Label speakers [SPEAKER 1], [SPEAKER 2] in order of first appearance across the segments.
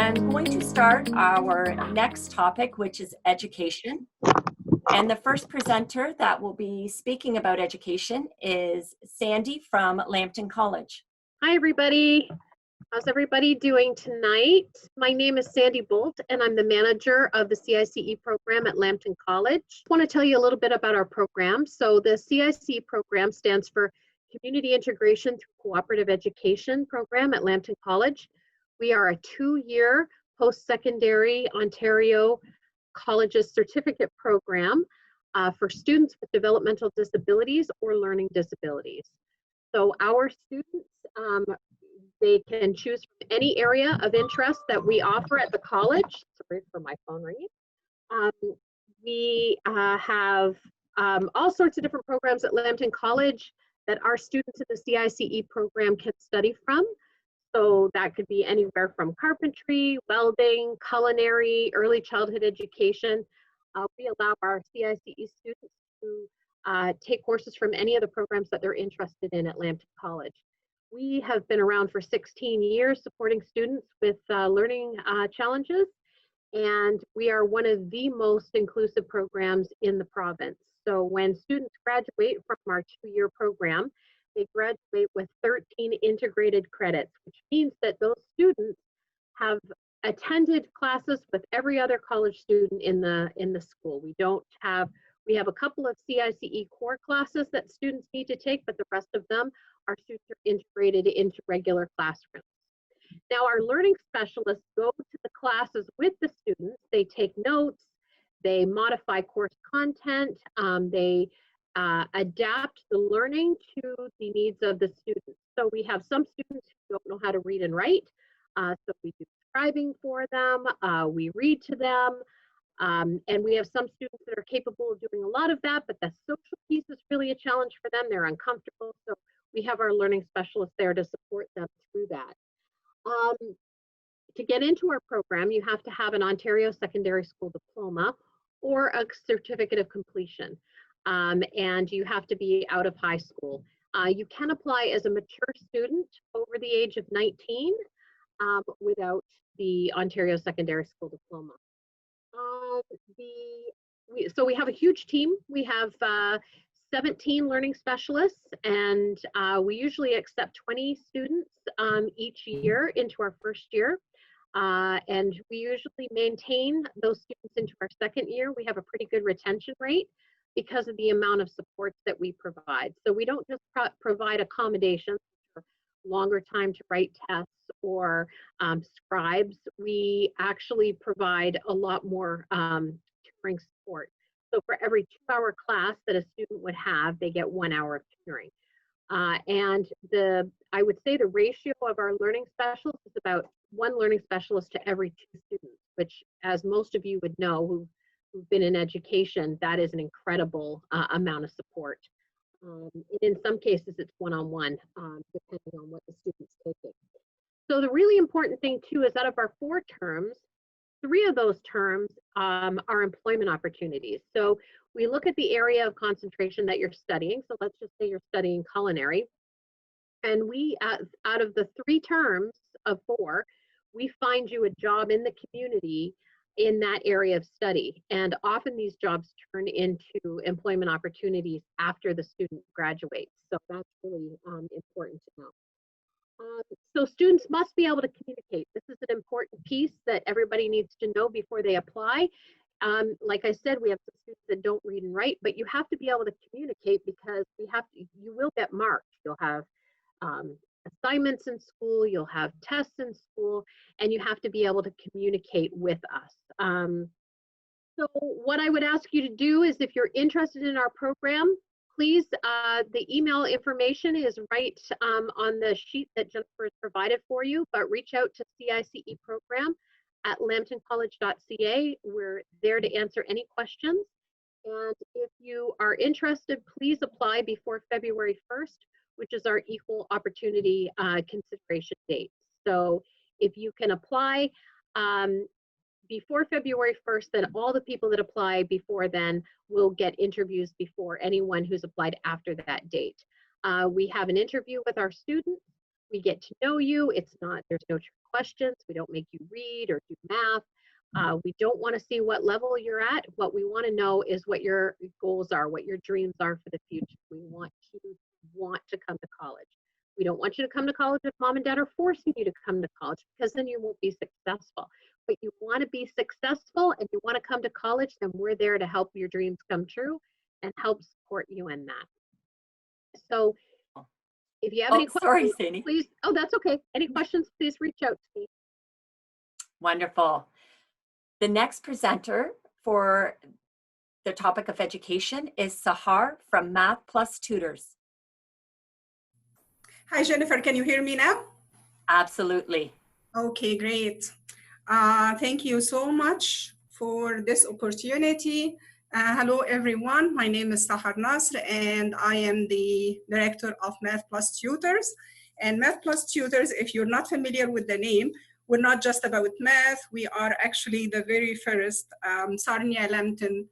[SPEAKER 1] am going to start our next topic, which is education. And the first presenter that will be speaking about education is Sandy from Lambton College.
[SPEAKER 2] Hi, everybody. How's everybody doing tonight? My name is Sandy Bolt, and I'm the manager of the CICE program at Lambton College. I want to tell you a little bit about our program. So the CICE program stands for Community Integration Through Cooperative Education program at Lambton College. We are a 2-year post-secondary Ontario colleges certificate program for students with developmental disabilities or learning disabilities. So our students, they can choose from any area of interest that we offer at the college. Sorry for my phone ringing. We have all sorts of different programs at Lambton College that our students in the CICE program can study from. So that could be anywhere from carpentry, welding, culinary, early childhood education. We allow our CICE students to take courses from any of the programs that they're interested in at Lambton College. We have been around for 16 years supporting students with learning challenges, and we are one of the most inclusive programs in the province. So when students graduate from our 2-year program, they graduate with 13 integrated credits, which means that those students have attended classes with every other college student in the school. We have a couple of CICE core classes that students need to take, but the rest of them, our students are integrated into regular classrooms. Now, our learning specialists go to the classes with the students. They take notes, they modify course content, they adapt the learning to the needs of the students. So we have some students who don't know how to read and write, so we do scribing for them, we read to them, and we have some students that are capable of doing a lot of that, but the social piece is really a challenge for them. They're uncomfortable, so we have our learning specialists there to support them through that. To get into our program, you have to have an Ontario Secondary School diploma or a certificate of completion, and you have to be out of high school. You can apply as a mature student over the age of 19 without the Ontario Secondary School diploma. So we have a huge team. We have 17 learning specialists, and we usually accept 20 students each year into our first year. And we usually maintain those students into our second year. We have a pretty good retention rate because of the amount of supports that we provide. So we don't just provide accommodations for longer time to write tests or scribes. We actually provide a lot more tutoring support. So for every 2-hour class that a student would have, they get 1 hour of tutoring. And I would say the ratio of our learning specialists is about 1 learning specialist to every 2 students, which, as most of you would know who've been in education, that is an incredible amount of support. In some cases, it's one-on-one, depending on what the student's taking. So the really important thing too is out of our 4 terms, 3 of those terms are employment opportunities. So we look at the area of concentration that you're studying. So let's just say you're studying culinary. And we, out of the 3 terms of 4, we find you a job in the community in that area of study. And often these jobs turn into employment opportunities after the student graduates. So that's really important to know. So students must be able to communicate. This is an important piece that everybody needs to know before they apply. Like I said, we have some students that don't read and write, but you have to be able to communicate because you will get marked. You'll have assignments in school, you'll have tests in school, and you have to be able to communicate with us. So what I would ask you to do is, if you're interested in our program, please, the email information is right on the sheet that Jennifer has provided for you, but reach out to CICE Program at lambtoncollege.ca. We're there to answer any questions. And if you are interested, please apply before February 1st, which is our equal opportunity consideration date. So if you can apply before February 1st, then all the people that apply before then will get interviews before anyone who's applied after that date. We have an interview with our students. We get to know you. There's no trick questions. We don't make you read or do math. We don't want to see what level you're at. What we want to know is what your goals are, what your dreams are for the future. We want you to want to come to college. We don't want you to come to college if mom and dad are forcing you to come to college, because then you won't be successful. But you want to be successful and you want to come to college, then we're there to help your dreams come true and help support you in that. So if you have any questions,
[SPEAKER 1] sorry, Sandy.
[SPEAKER 2] please, oh, that's okay. Any questions, please reach out to me.
[SPEAKER 1] Wonderful. The next presenter for the topic of education is Sahar from Math Plus Tutors.
[SPEAKER 3] Hi, Jennifer. Can you hear me now?
[SPEAKER 1] Absolutely.
[SPEAKER 3] Okay, great. Thank you so much for this opportunity. Hello, everyone. My name is Sahar Nasr, and I am the director of Math Plus Tutors. And Math Plus Tutors, if you're not familiar with the name, we're not just about math. We are actually the very first Sarnia-Lambton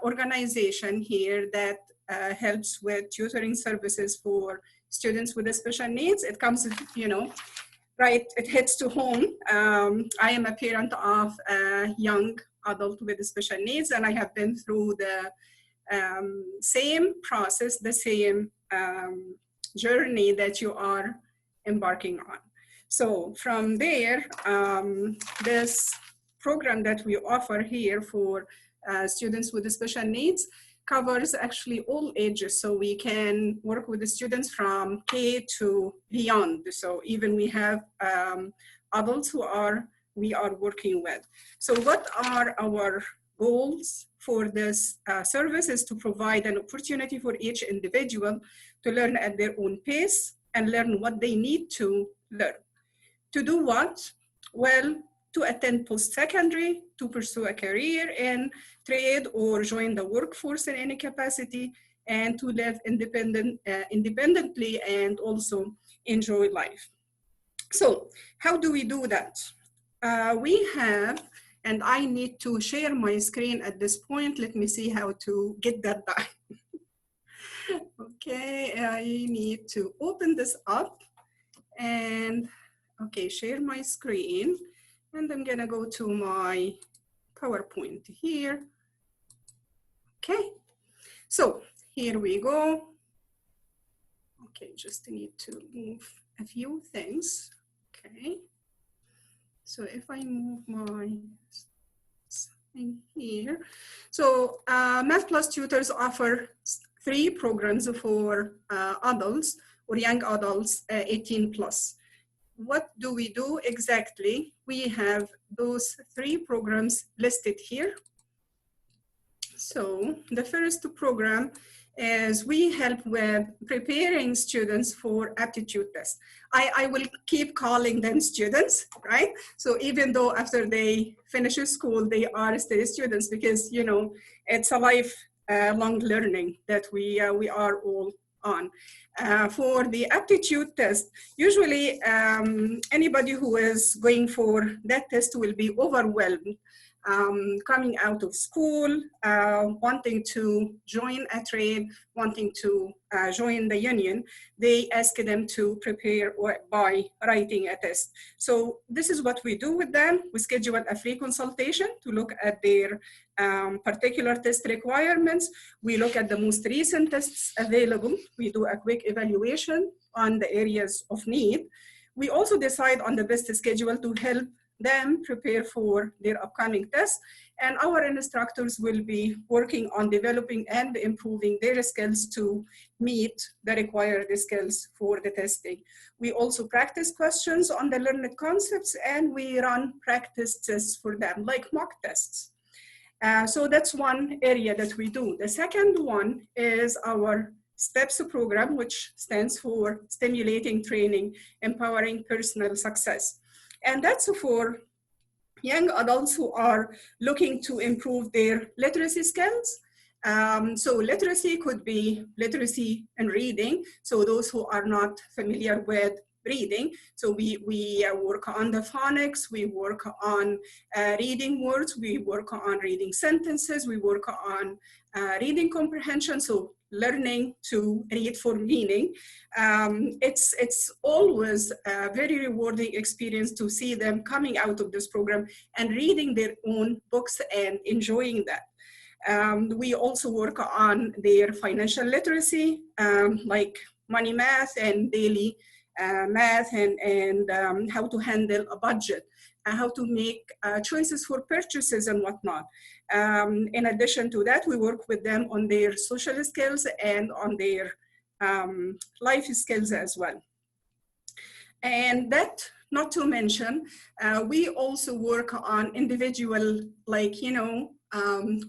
[SPEAKER 3] organization here that helps with tutoring services for students with special needs. It comes, right, it hits to home. I am a parent of a young adult with special needs, and I have been through the same process, the same journey that you are embarking on. So from there, this program that we offer here for students with special needs covers actually all ages. So we can work with the students from K to beyond. So even we have adults who we are working with. So what are our goals for this service is to provide an opportunity for each individual to learn at their own pace and learn what they need to learn. To do what? Well, to attend post-secondary, to pursue a career in trade or join the workforce in any capacity, and to live independently and also enjoy life. So how do we do that? We have, and I need to share my screen at this point. Let me see how to get that done. Okay, I need to open this up and okay, share my screen, and I'm gonna go to my PowerPoint here. Okay, so here we go. Okay, just need to move a few things. Okay, so if I move my thing here. So Math Plus Tutors offer 3 programs for adults or young adults 18 plus. What do we do exactly? We have those 3 programs listed here. So the first program is we help with preparing students for aptitude tests. I will keep calling them students, right? So even though after they finish school, they are still students, because it's a lifelong learning that we are all on. For the aptitude test, usually anybody who is going for that test will be overwhelmed, coming out of school, wanting to join a trade, wanting to join the union. They ask them to prepare by writing a test. So this is what we do with them. We schedule a free consultation to look at their particular test requirements. We look at the most recent tests available. We do a quick evaluation on the areas of need. We also decide on the best schedule to help them prepare for their upcoming tests, and our instructors will be working on developing and improving their skills to meet the required skills for the testing. We also practice questions on the learned concepts, and we run practice tests for them, like mock tests. So that's one area that we do. The second one is our STEPS program, which stands for Stimulating Training, Empowering Personal Success. And that's for young adults who are looking to improve their literacy skills. So literacy could be literacy in reading. So those who are not familiar with reading. So we work on the phonics, we work on reading words, we work on reading sentences, we work on reading comprehension. So learning to read for meaning. It's always a very rewarding experience to see them coming out of this program and reading their own books and enjoying that. We also work on their financial literacy, like money math and daily math, and how to handle a budget, how to make choices for purchases and whatnot. In addition to that, we work with them on their social skills and on their life skills as well. And that, not to mention, we also work on individual, like,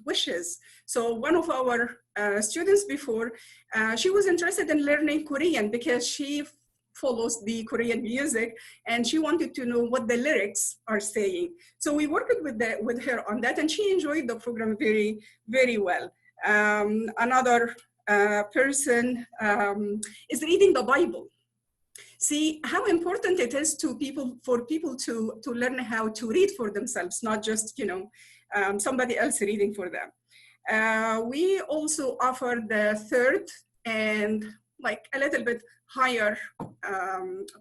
[SPEAKER 3] wishes. So one of our students before, she was interested in learning Korean because she follows the Korean music and she wanted to know what the lyrics are saying. So we worked with her on that and she enjoyed the program very, very well. Another person is reading the Bible. See how important it is for people to learn how to read for themselves, not just somebody else reading for them. We also offer the third and like a little bit higher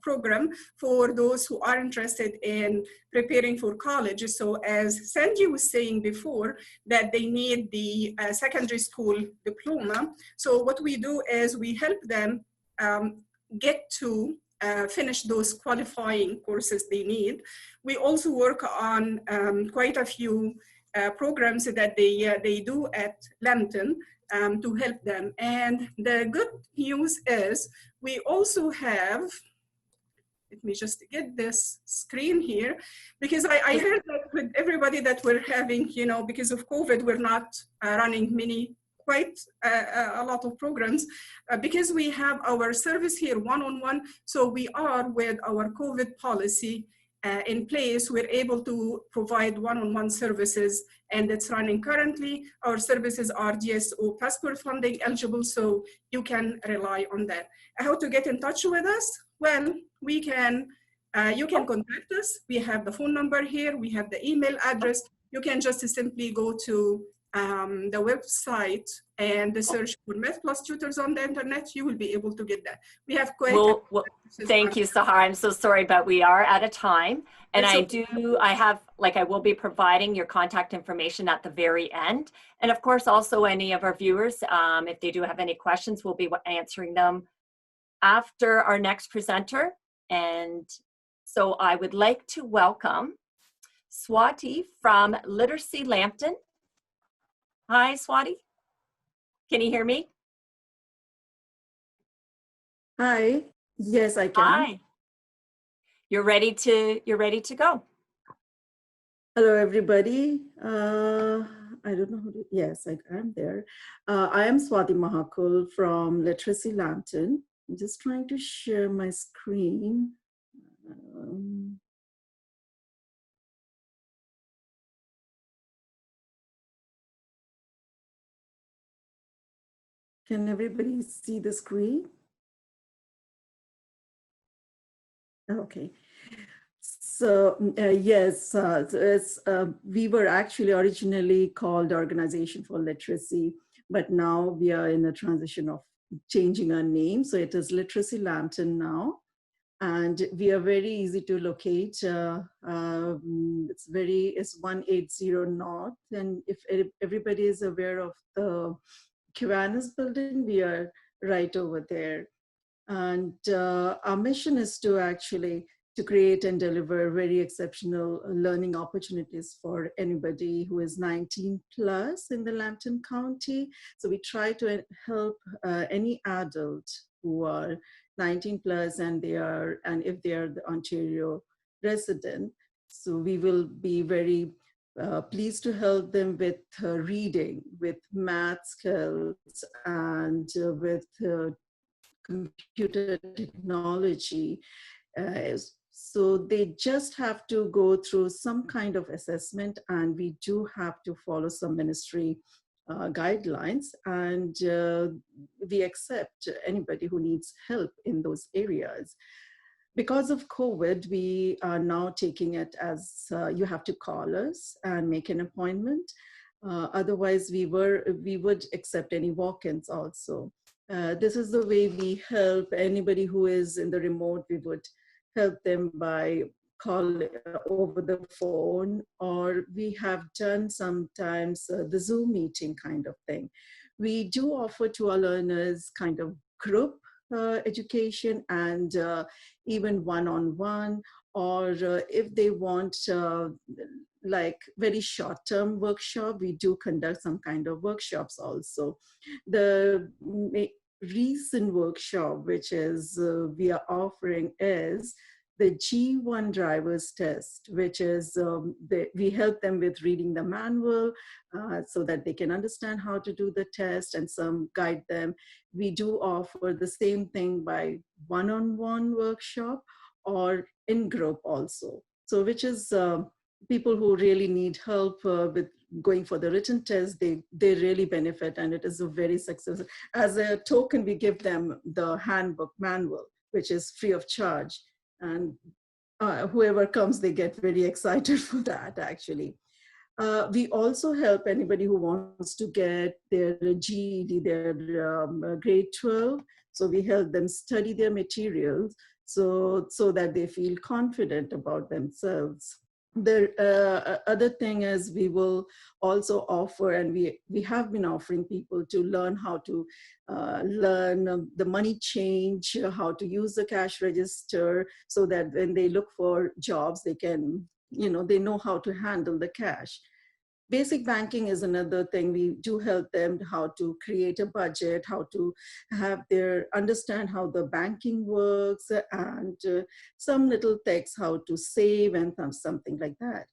[SPEAKER 3] program for those who are interested in preparing for college. So as Sandy was saying before, that they need the secondary school diploma. So what we do is we help them get to finish those qualifying courses they need. We also work on quite a few programs that they do at Lambton to help them. And the good news is we also have, let me just get this screen here, because I heard that with everybody that we're having, because of COVID, we're not running quite a lot of programs because we have our service here one-on-one. So we are with our COVID policy in place, we're able to provide one-on-one services, and it's running currently. Our services are DSO passport funding eligible, so you can rely on that. How to get in touch with us? Well, you can contact us. We have the phone number here. We have the email address. You can just simply go to the website and search for Math Plus Tutors on the internet. You will be able to get that. We have quite
[SPEAKER 1] thank you, Sahar. I'm so sorry, but we are out of time. And I will be providing your contact information at the very end. And of course, also any of our viewers, if they do have any questions, we'll be answering them after our next presenter. And so I would like to welcome Swati from Cice-Lambton. Hi, Swati. Can you hear me?
[SPEAKER 4] Hi. Yes, I can.
[SPEAKER 1] Hi. You're ready to go.
[SPEAKER 4] Hello, everybody. I don't know yes, I am there. I am Swati Mahakul from Cice-Lambton. I'm just trying to share my screen. Can everybody see the screen? Okay. So yes, we were actually originally called Organization for Literacy, but now we are in a transition of changing our name. So it is Cice-Lambton now. And we are very easy to locate. It's 180 North. And if everybody is aware of the Kiwanis building, we are right over there. And our mission is to create and deliver very exceptional learning opportunities for anybody who is 19 plus in the Lambton County. So we try to help any adult who are 19 plus and if they are the Ontario resident. So we will be very pleased to help them with reading, with math skills, and with computer technology. So they just have to go through some kind of assessment, and we do have to follow some ministry guidelines, and we accept anybody who needs help in those areas. Because of COVID, we are now taking it as you have to call us and make an appointment. Otherwise, we would accept any walk-ins also. This is the way we help anybody who is in the remote. We would help them by call over the phone, or we have done sometimes the Zoom meeting kind of thing. We do offer to our learners kind of group education and even one-on-one, or if they want like very short-term workshop, we do conduct some kind of workshops also. The recent workshop which is we are offering is the G1 driver's test, which is we help them with reading the manual so that they can understand how to do the test, and some guide them. We do offer the same thing by one-on-one workshop or in group also. So which is people who really need help with going for the written test, they really benefit, and it is a very successful. As a token, we give them the handbook manual, which is free of charge. And whoever comes, they get very excited for that, actually. We also help anybody who wants to get their GED, their grade 12. So we help them study their materials so that they feel confident about themselves. The other thing is we will also offer, and we have been offering people to learn how to learn the money change, how to use the cash register, so that when they look for jobs, they can, they know how to handle the cash. Basic banking is another thing. We do help them how to create a budget, how to understand how the banking works, and some little text how to save and something like that.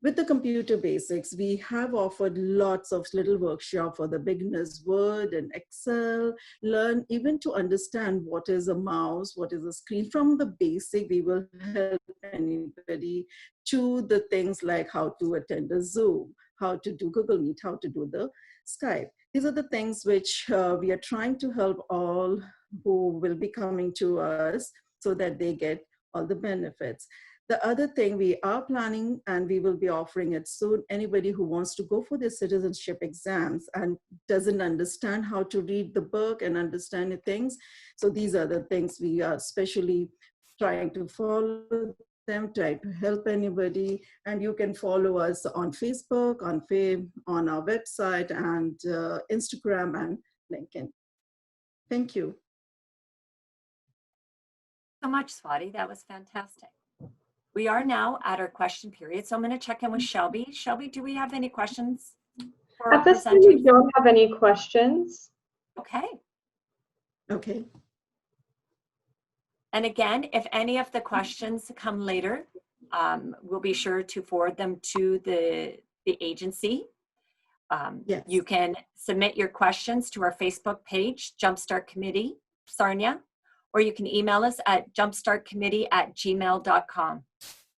[SPEAKER 4] With the computer basics, we have offered lots of little workshops for the beginners, Word and Excel, learn even to understand what is a mouse, what is a screen. From the basic, we will help anybody to the things like how to attend a Zoom, how to do Google Meet, how to do the Skype. These are the things which we are trying to help all who will be coming to us so that they get all the benefits. The other thing we are planning, and we will be offering it soon, anybody who wants to go for their citizenship exams and doesn't understand how to read the book and understand the things. So these are the things we are especially trying to follow them, try to help anybody. And you can follow us on Facebook, on our website, and Instagram and LinkedIn. Thank you.
[SPEAKER 1] So much, Swati. That was fantastic. We are now at our question period, so I'm going to check in with Shelby. Shelby, do we have any questions for our
[SPEAKER 5] At this time, we don't have any questions.
[SPEAKER 1] Okay.
[SPEAKER 4] Okay.
[SPEAKER 1] And again, if any of the questions come later, we'll be sure to forward them to the agency.
[SPEAKER 4] Yes.
[SPEAKER 1] You can submit your questions to our Facebook page, JumpStart Committee, Sarnia, or you can email us at jumpstartcommittee@gmail.com.